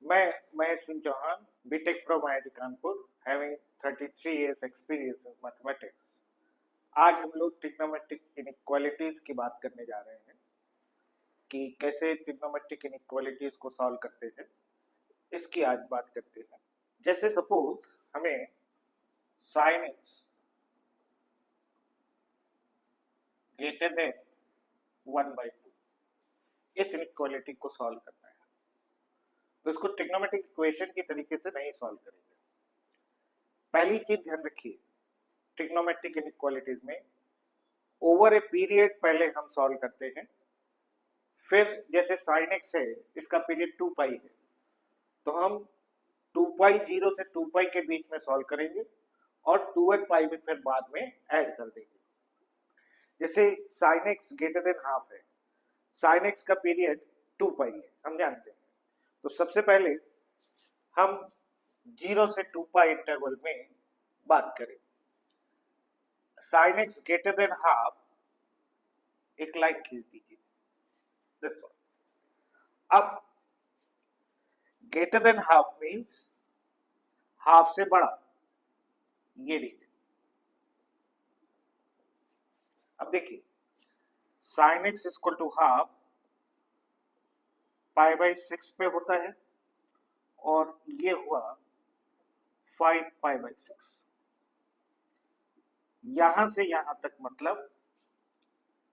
मैं Mahesh Singh Chauhan, BTech from IIT Kanpur, having 33 years experience in mathematics। आज हम लोग ट्रिग्नोमेट्रिक इनइक्वालिटीज की बात करने जा रहे हैं कि कैसे ट्रिग्नोमेट्रिक इनइक्वालिटीज को सॉल्व करते हैं, इसकी आज बात करते हैं। जैसे सपोज हमें sin x ग्रेटर देन 1/2 इस इनइक्वालिटी को सॉल्व करना है, तो इसको ट्रिग्नोमेट्रिक इक्वेशन की तरीके से नहीं सॉल्व करेंगे। पहली चीज ध्यान रखिए, ट्रिग्नोमेट्रिक इनइक्वालिटीज में ओवर ए पीरियड पहले हम सॉल्व करते हैं, फिर जैसे sin x है, इसका पीरियड 2 पाई है, तो हम 2 पाई 0 से 2 पाई के बीच में सॉल्व करेंगे और 2n पाई में फिर बाद में ऐड कर देंगे। जैसे sin x greater than half है, sin x का पीरियड 2 पाई है, हम जानते हैं, तो सबसे पहले हम 0 से 2 पाई इंटरवल में बात करें। sin x greater than half, एक लाइन खींच दीजिए, दिस वन। अब greater than half means half से बड़ा, ये रीजन। अब देखिए sin x equal to half π/6 पे होता है और ये हुआ 5 π/6। यहां से यहां तक मतलब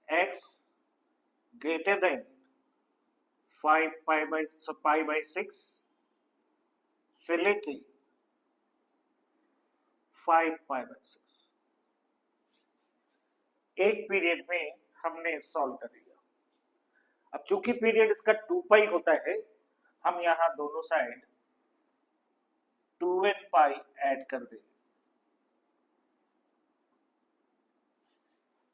x ग्रेटर देन 5 π/6 से लेके 5 π/6 एक पीरियड में हमने सॉल्व कर लिया। अब चूंकि पीरियड इसका 2 पाई होता है, हम यहां दोनों साइड 2n पाई ऐड कर देंगे।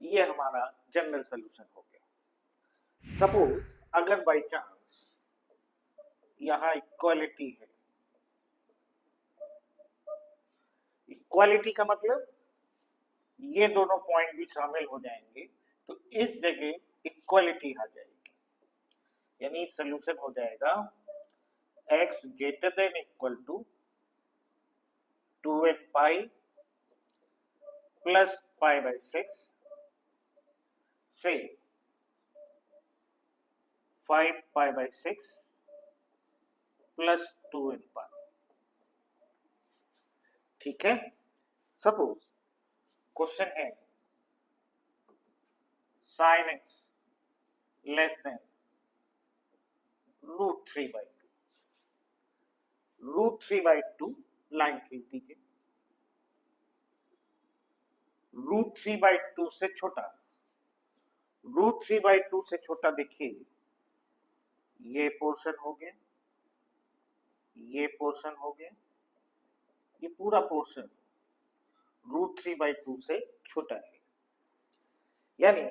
ये हमारा जनरल सॉल्यूशन हो गया। सपोज अगर बाय चांस यहां इक्वालिटी है, इक्वालिटी का मतलब ये दोनों पॉइंट भी शामिल हो जाएंगे, तो इस जगह इक्वालिटी आ जाएगी, यानी सॉल्यूशन हो जाएगा x greater than equal to 2n pi plus π/6 से 5 π/6 प्लस 2n पाई। ठीक है। सपोज क्वेश्चन है sin x less than √3/2। √3/2 line खींच दीजिए। √3/2 से छोटा, √3/2 से छोटा देखिए, ये पोर्शन हो गया, ये पोर्शन हो गया, ये पूरा पोर्शन √3/2 से छोटा है। यानी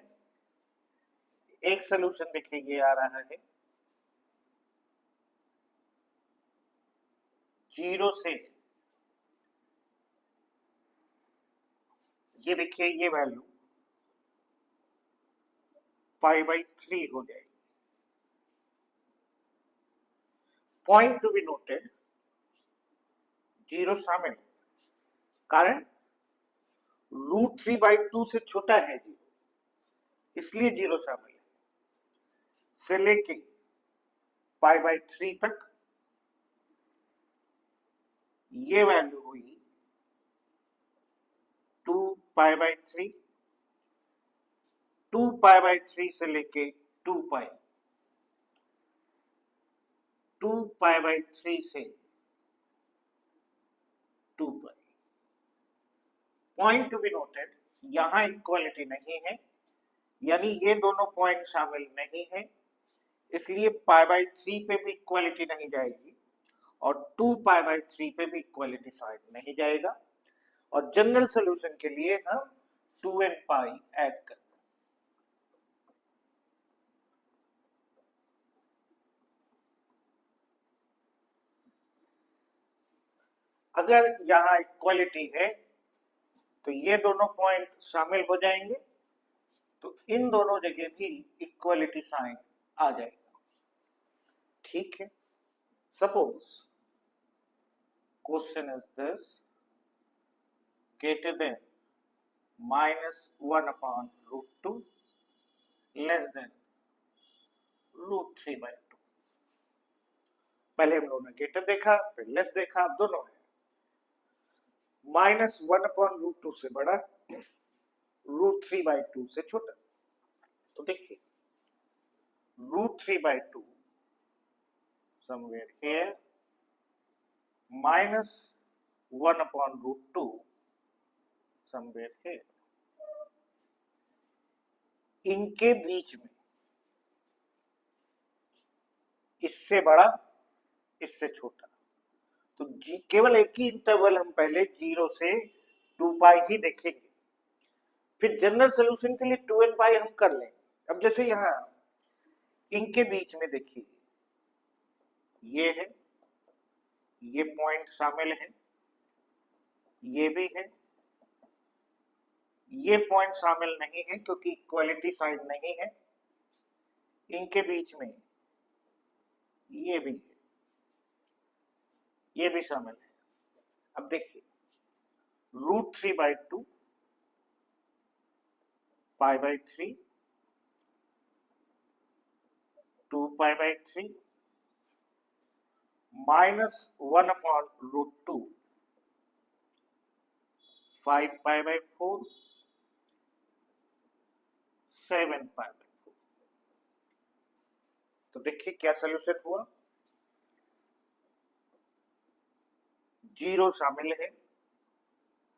एक सॉल्यूशन देखिए ये आ रहा है 0 से, ये देखिए ये वैल्यू π/3 हो जाएगी। पॉइंट टू बी नोटेड, 0 शामिल, कारण √3/2 से छोटा है 0, इसलिए 0 शामिल है। से लेके π/3 तक ये वैल्यू हुई 2 π/3, 2 π/3 से लेके 2 पाई, 2 π/3 से 2 पाई। पॉइंट टू बी नोटेड, यहां इक्वालिटी नहीं है, यानी ये दोनों पॉइंट शामिल नहीं है, इसलिए π/3 पे भी इक्वालिटी नहीं जाएगी और 2 π/3 पे भी इक्वालिटी साइड नहीं जाएगा, और जनरल सॉल्यूशन के लिए हम 2n पाई ऐड करते हैं। अगर यहां इक्वालिटी है तो ये दोनों पॉइंट शामिल हो जाएंगे, तो इन दोनों जगह भी इक्वालिटी साइन आ जाएगा। ठीक है। Suppose question is this, greater than -1/√2 less than √3/2। पहले हम लोगों ने ग्रेटर देखा, फिर लेस देखा, अब दोनों है। -1/√2 से बड़ा, √3/2 से छोटा। तो देखिए √3/2 somewhere here, -1/√2 somewhere here। इनके बीच में इससे बड़ा, इससे छोटा, तो केवल एक ही इंटरवल हम पहले 0 से 2π ही देखेंगे, फिर जनरल सॉल्यूशन के लिए 2n π हम कर लेंगे। अब जैसे यहां इनके बीच में देखिए ये है, ये पॉइंट शामिल है, ये भी है, ये पॉइंट शामिल नहीं है क्योंकि इक्वालिटी साइन नहीं है। इनके बीच में ये भी है, ये भी शामिल है। अब देखिए √3/2 π/3 2π/3 -1/√2 5π/4 7π/4। तो देखिए क्या सोल्यूशन हुआ, 0 शामिल है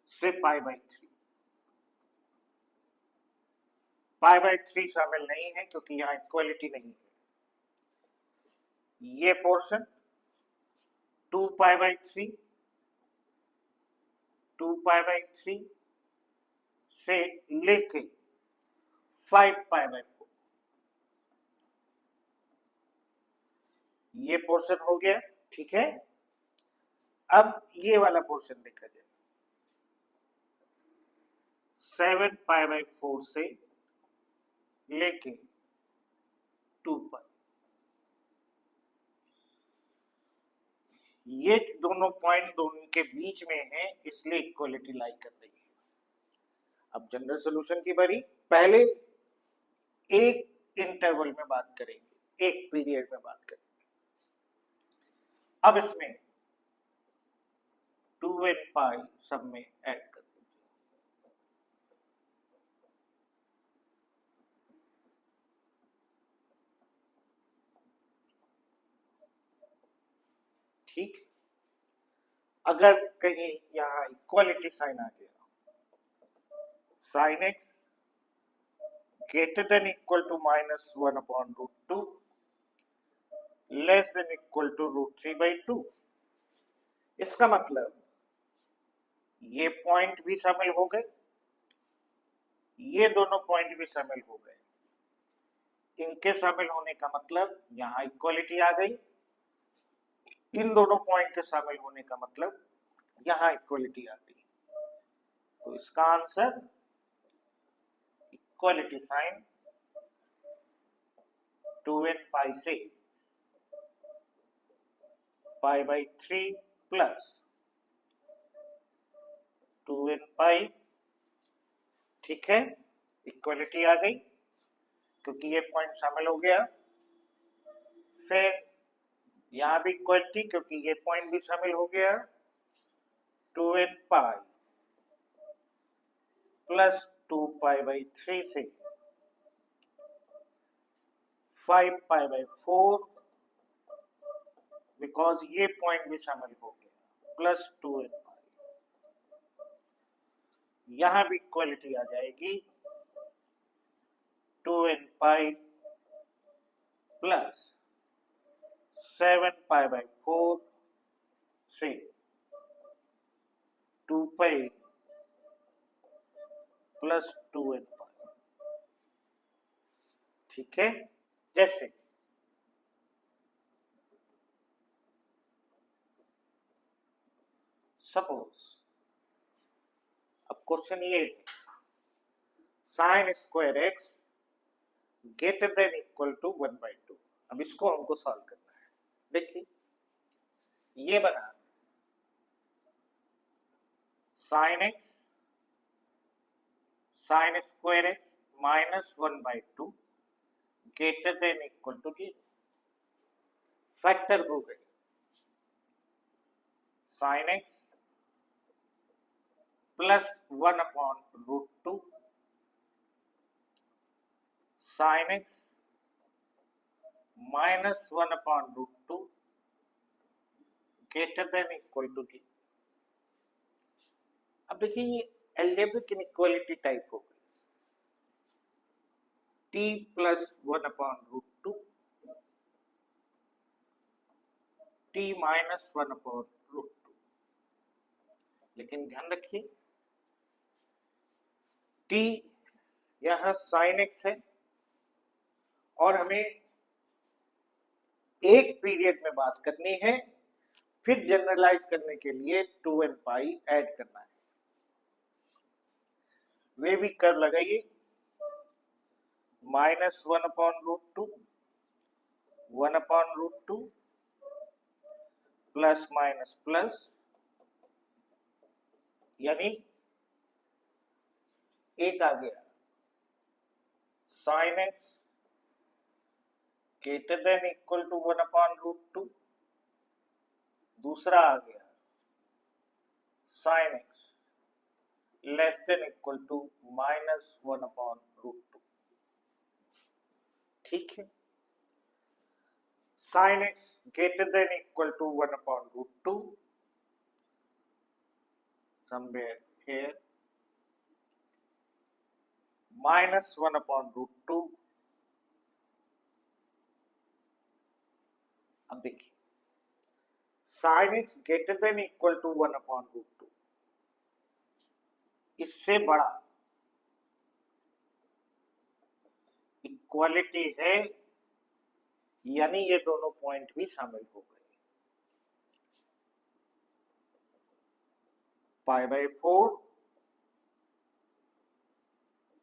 से π/3, π/3 शामिल नहीं है क्योंकि यहां इक्वालिटी नहीं है। ये पोर्शन 2π/3 से लेके 5π/4, ये पोर्शन हो गया। ठीक है, अब ये वाला पोर्शन देखा जाए, 7π/4 से लेके 2π, ये दोनों पॉइंट दोनों के बीच में है, इसलिए इक्वलिटी लाई कर रही है। अब जनरल सॉल्यूशन की बारी, पहले एक इंटरवल में बात करेंगे, एक पीरियड में बात करेंगे। अब इसमें 2n π सब में ऐड कर दीजिए। ठीक, अगर कहीं यहां इक्वालिटी साइन आ गया, sin x greater than equal to -1/√2 less than equal to √3/2, इसका मतलब ये पॉइंट भी शामिल हो गए, ये दोनों पॉइंट भी शामिल हो गए। इनके शामिल होने का मतलब यहां इक्वालिटी आ गई, इन दोनों पॉइंट के शामिल होने का मतलब यहां इक्वालिटी आ गई। तो इसका आंसर इक्वालिटी साइन 2n π से π/3 प्लस 2n π। ठीक है, इक्वालिटी आ गई क्योंकि ये पॉइंट शामिल हो गया। फिर यहां भी इक्वालिटी क्योंकि ये पॉइंट भी शामिल हो गया, 2n π प्लस 2π/3 से 5π/4, बिकॉज ये पॉइंट भी शामिल हो गया, प्लस 2n π। यहां भी इक्वालिटी आ जाएगी, 2n π प्लस 7π/4 से 2π प्लस 2n π। ठीक है, जैसे सपोज अब क्वेश्चन ये sin² x greater than equal to 1/2। अब इसको हमको सॉल्व करना है। देखिए ये बना sin square x minus 1/2 greater than equal to 0. Factor हो गई sin x plus 1/√2 sin x minus 1/√2 greater than equal to 0. अब देखिए ये एल्जेब्रिक इनइक्वालिटी टाइप हो गई t plus 1/√2 t minus 1/√2. लेकिन ध्यान रखिए t यह sin x है और हमें एक पीरियड में बात करनी है, फिर जनरलाइज करने के लिए 2n पाई ऐड करना है। वे भी कर लगाइए -1/√2 1/√2 प्लस माइनस प्लस यानी एक आ गया sin x greater than equal to 1/√2, दूसरा आ गया sin x less than equal to -1/√2. ठीक है, sin x greater than equal to 1/√2 somewhere here -1/√2. अब देखिए sin x greater than equal to 1/√2 इससे बड़ा इक्वालिटी है, यानी ये दोनों पॉइंट भी शामिल हो गए। π/4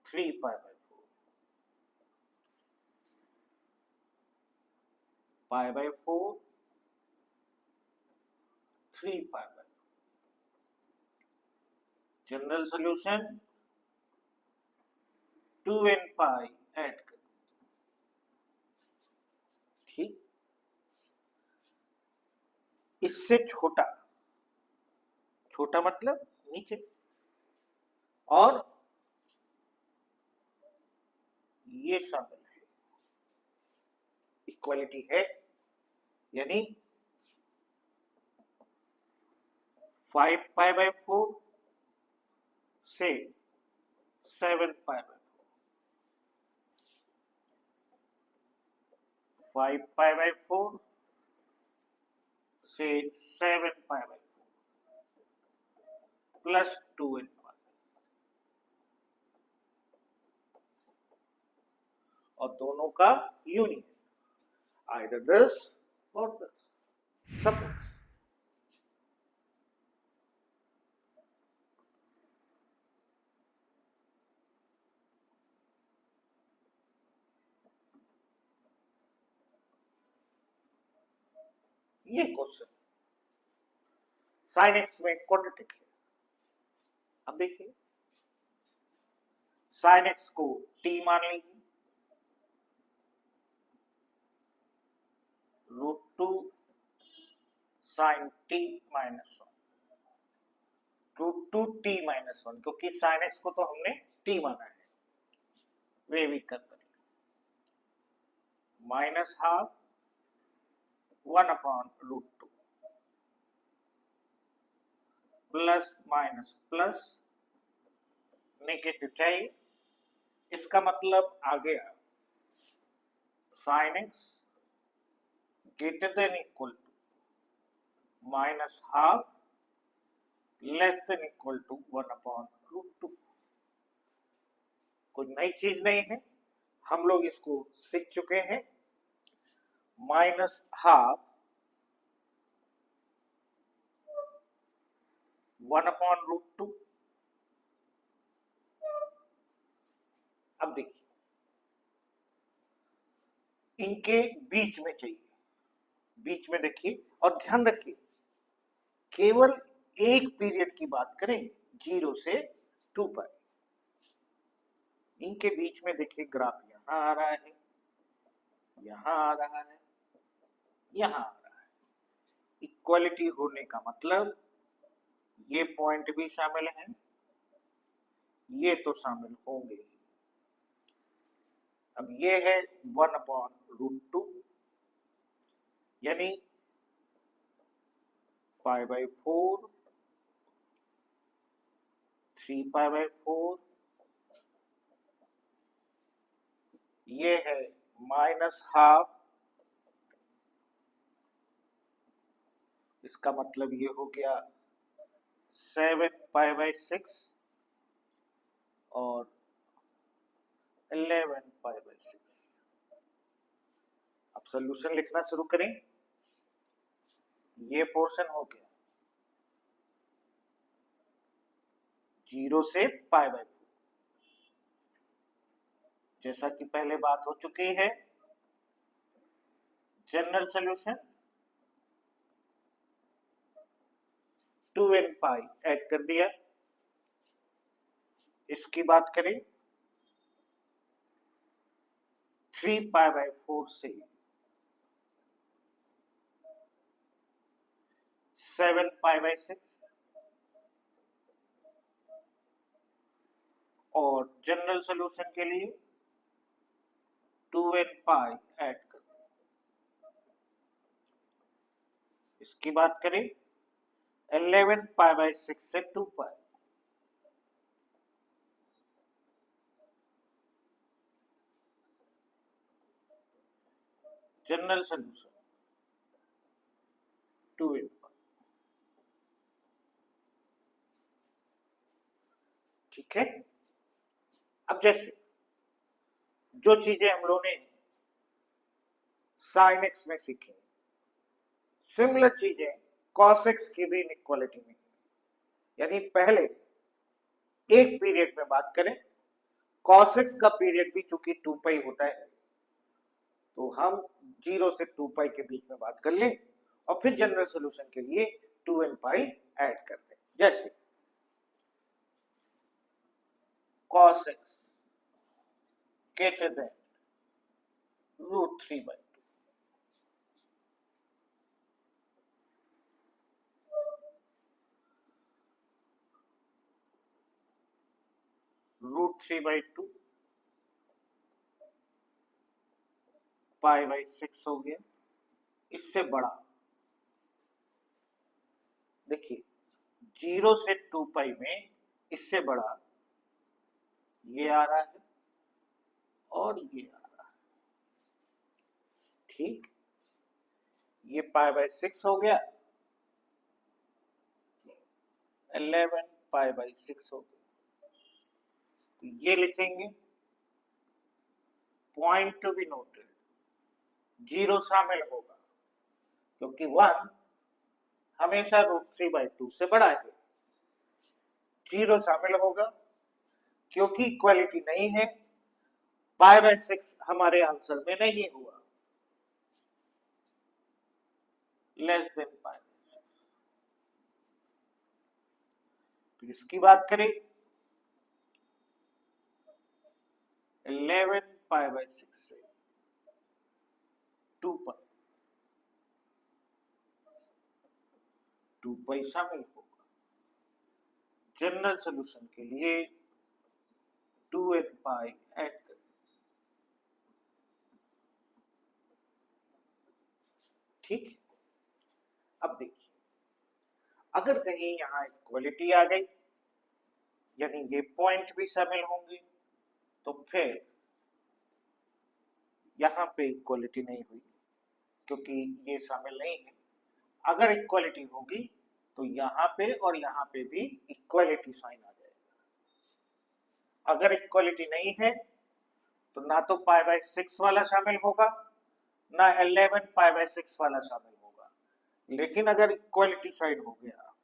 3π/4 π/4 3π/4 जनरल सॉल्यूशन 2n पाई ऐड कर। ठीक, इससे छोटा, छोटा मतलब नीचे, और ये शामिल है, इक्वालिटी है, यानी 5π/4 से 7π/4 5π/4 से 7π/4 प्लस 2n और दोनों का यूनियन आइदर दिस और दिस। सपोज ये क्वेश्चन sin x में क्वाड्रेटिक है। अब देखिए sin x को t मान लीजिए, √2 sin t -1 √2 t -1, क्योंकि sin x को तो हमने t माना है, वे भी कर -12 1/√2 प्लस माइनस प्लस नेगेटिव चाहिए, इसका मतलब आ गया sin x greater than equal to -12 less than equal to 1/√2। कोई नई चीज नहीं है, हम लोग इसको सीख चुके हैं। -12 1/√2। अब देखिए इनके बीच में चाहिए, बीच में देखिए और ध्यान रखिए केवल एक पीरियड की बात करें 0 से 2 पाई, इनके बीच में देखिए ग्राफ यहां आ रहा है, यहां आ रहा है, यहां आ रहा है। इक्वालिटी होने का मतलब ये पॉइंट भी शामिल हैं, ये तो शामिल होंगे ही। अब ये है 1/√2 यानी π/4, 3π/4, ये है -½ इसका मतलब ये हो गया 7π/6 और 11π/6। अब सॉल्यूशन लिखना शुरू करें। ये पोर्शन हो गया 0 से π/4, जैसा कि पहले बात हो चुकी है। जनरल सॉल्यूशन 2n पाई ऐड कर दिया। इसकी बात करें 3π/4 से 7π/6 और जनरल सॉल्यूशन के लिए 2n पाई ऐड कर दिया। इसकी बात करें 11π/6 से 2 पाई, जनरल सॉल्यूशन 2n पाई। ठीक है। अब जैसे जो चीजें हम लोगों ने sin x में सीखी, सिमिलर चीजें cos x की भी इनइक्वालिटी में, यानी पहले एक पीरियड में बात करें, cos x का पीरियड भी चूंकि 2 पाई होता है तो हम 0 से 2 पाई के बीच में बात कर लें और फिर जनरल सॉल्यूशन के लिए 2n पाई ऐड कर दें। जैसे cos x greater than √3/2, √3/2 π/6 हो गया। इससे बड़ा देखिए 0 से 2 पाई में इससे बड़ा ये आ रहा है और ये आ रहा है। ठीक, ये π/6 हो गया, 11π/6 हो गया। तो ये लिखेंगे पॉइंट टू बी नोटेड, 0 शामिल होगा क्योंकि 1 हमेशा √3/2 से बड़ा है। 0 शामिल होगा क्योंकि इक्वालिटी नहीं है, π/6 हमारे आंसर में नहीं हुआ, लेस देन π/6। फिर इसकी बात करें 11π/6 से 2 पाई, 2 पाई शामिल होगा। जनरल सॉल्यूशन के लिए 2n पाई ऐड कर। ठीक, अब देखिए अगर कहीं यहां इक्वालिटी आ गई यानी ये पॉइंट भी शामिल होंगे तो फिर यहां पे इक्वालिटी नहीं हुई क्योंकि ये शामिल नहीं है। अगर इक्वालिटी होगी तो यहां पे और यहां पे भी इक्वालिटी साइन आ जाएगा। अगर इक्वालिटी नहीं है तो ना तो π/6 वाला शामिल होगा ना 11π/6 वाला शामिल होगा। लेकिन अगर इक्वालिटी साइन हो गया,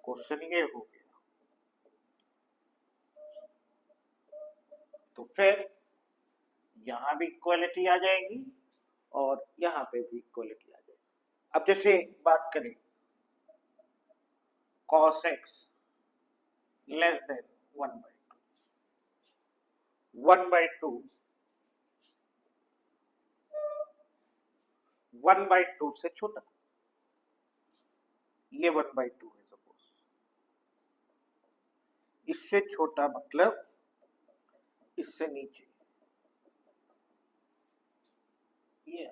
क्वेश्चन ये हो गया, तो फिर यहां भी इक्वालिटी आ जाएगी और यहां पे भी इक्वालिटी आ जाएगी। अब जैसे बात करें cos x लेस देन 1/2 1/2 से छोटा, ये 1/2 है सपोज, इससे छोटा मतलब इससे नीचे, ये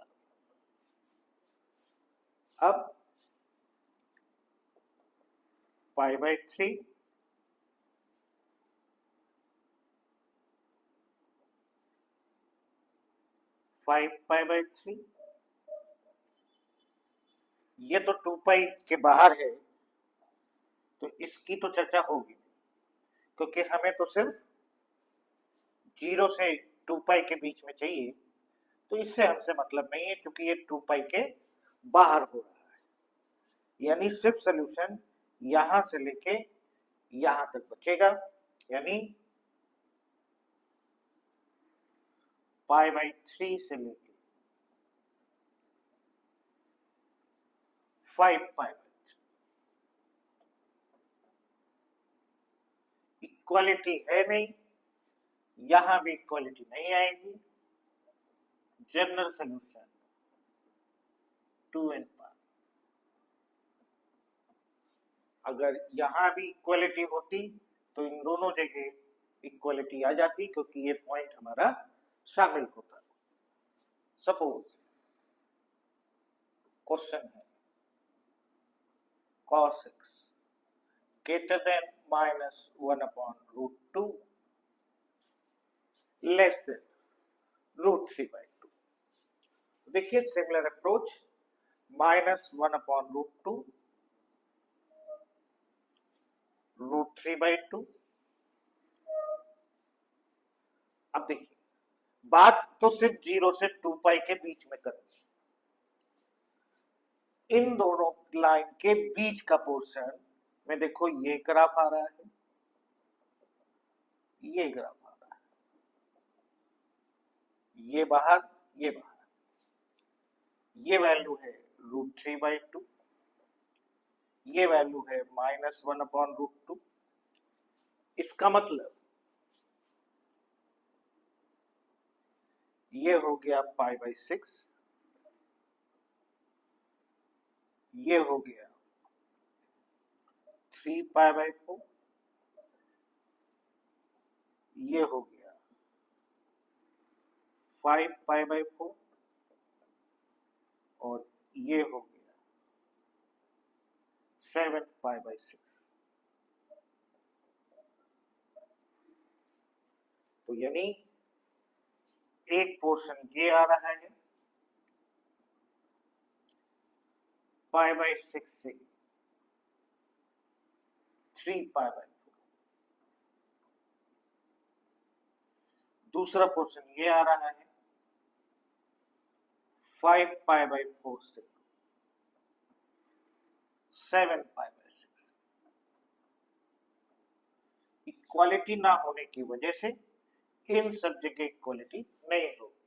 अब π/3 5π/3, ये तो 2π के बाहर है तो इसकी तो चर्चा होगी क्योंकि हमें तो सिर्फ 0 से 2π के बीच में चाहिए, तो इससे हमसे मतलब नहीं है क्योंकि ये 2π के बाहर हो रहा है, यानी सिर्फ सॉल्यूशन यहां से लेके यहां तक बचेगा, यानी π/3 से लेके 5π/3। इक्वालिटी है नहीं, यहां भी इक्वालिटी नहीं आएगी, जनरल सॉल्यूशन 2n पाई। अगर यहां भी इक्वालिटी होती तो इन दोनों जगह इक्वालिटी आ जाती क्योंकि ये पॉइंट हमारा शामिल होता। सपोज क्वेश्चन है cos x greater than -1/√2 less than √3/2। देखिए सिमिलर अप्रोच, -1/√2 √3/2। अब देखिए बात तो सिर्फ 0 से 2π के बीच में करनी, इन दोनों लाइन के बीच का पोर्शन में देखो ये ग्राफ आ रहा है, ये ग्राफ आ रहा है, ये बाहर, ये बाहर, ये वैल्यू है √3/2, ये वैल्यू है -1/√2। इसका मतलब ये हो गया π/6, ये हो गया 3π/4, ये हो गया 5π/4 और ये हो गया 7π/6। तो यानी एक पोर्शन ये आ रहा है π/6 से 3π/4, दूसरा पोर्शन ये आ रहा है 5π/4 से 7π/6। इक्वालिटी ना होने की वजह से इन सब जगह इक्वालिटी नहीं होगी।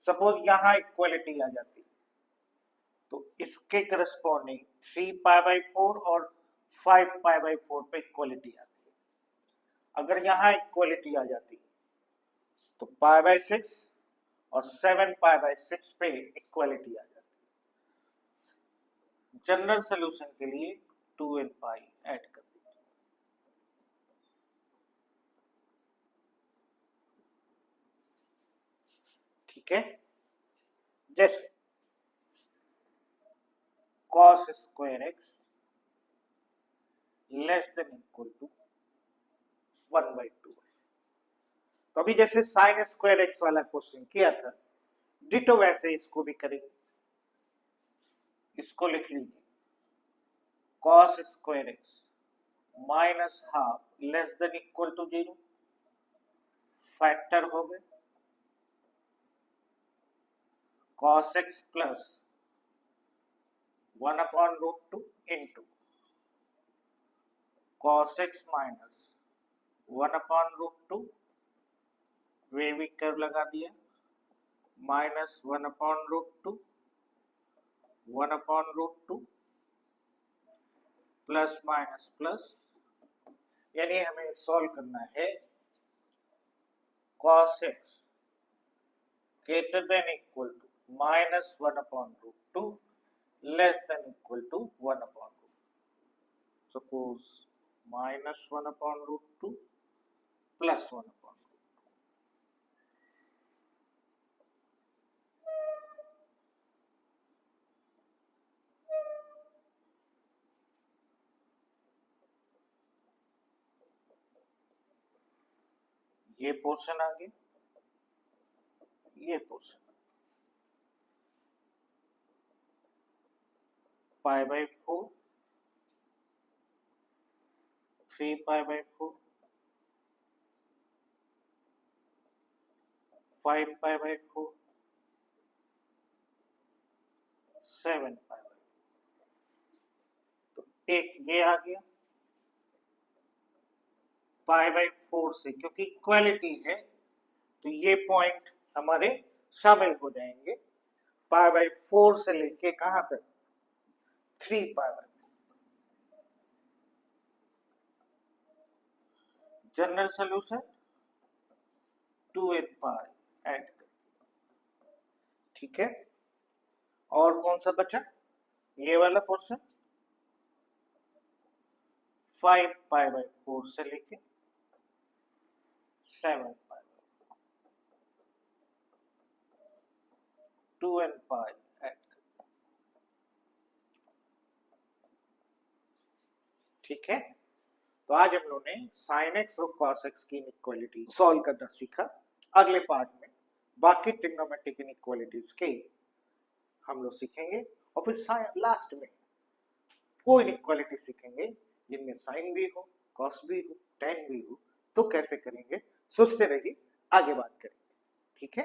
सपोज यहां इक्वालिटी आ जाती तो इसके करस्पॉन्डिंग 3π/4 और 5π/4 पे इक्वालिटी आती है। अगर यहां इक्वालिटी आ जाती तो π/6 और 7π/6 पे इक्वालिटी आ जाती। जनरल सोल्यूशन के लिए 2n पाई ऐड कर दीजिए। ठीक है, जैसे cos square x less than equal to 1/2। तो अभी जैसे sin स्क्वायर x वाला क्वेश्चन किया था, डिटो वैसे इसको भी करेंगे। इसको लिख लीजिए cos square x -12 less than equal to 0, factor हो गए cos x plus 1/√2 into cos x minus 1/√2, wavy curve लगा दिया, -1/√2 1/√2 प्लस माइनस प्लस, यानी हमें सॉल्व करना है cos x greater than equal to -1/√2 less than equal to 1/√2. Suppose -1/√2 plus 1/√2. ये portion आ गया, ये पोर्शन π/4 3π/4 5π/4 7π/4। तो एक ये आ गया π/4 से, क्योंकि इक्वालिटी है तो ये पॉइंट हमारे शामिल हो जाएंगे। π/4 से लेके कहां तक 3π/4। जनरल सोल्यूशन 2n π ऐड कर, ठीक है। और कौन सा बचा, ये वाला पोर्शन 5π/4 से लेके 7π 2n π ऐड कर, ठीक है। तो आज हम लोग ने sin x और cos x की इनइक्वालिटी सॉल्व करना सीखा। अगले पार्ट में बाकी ट्रिग्नोमेट्रिक इनइक्वालिटीज के हम लोग सीखेंगे, और फिर लास्ट में कोई इनइक्वालिटी सीखेंगे जिनमें साइन भी हो, कॉस भी हो, tan भी हो, तो कैसे करेंगे, सोचते रहिए, आगे बात करेंगे, ठीक है।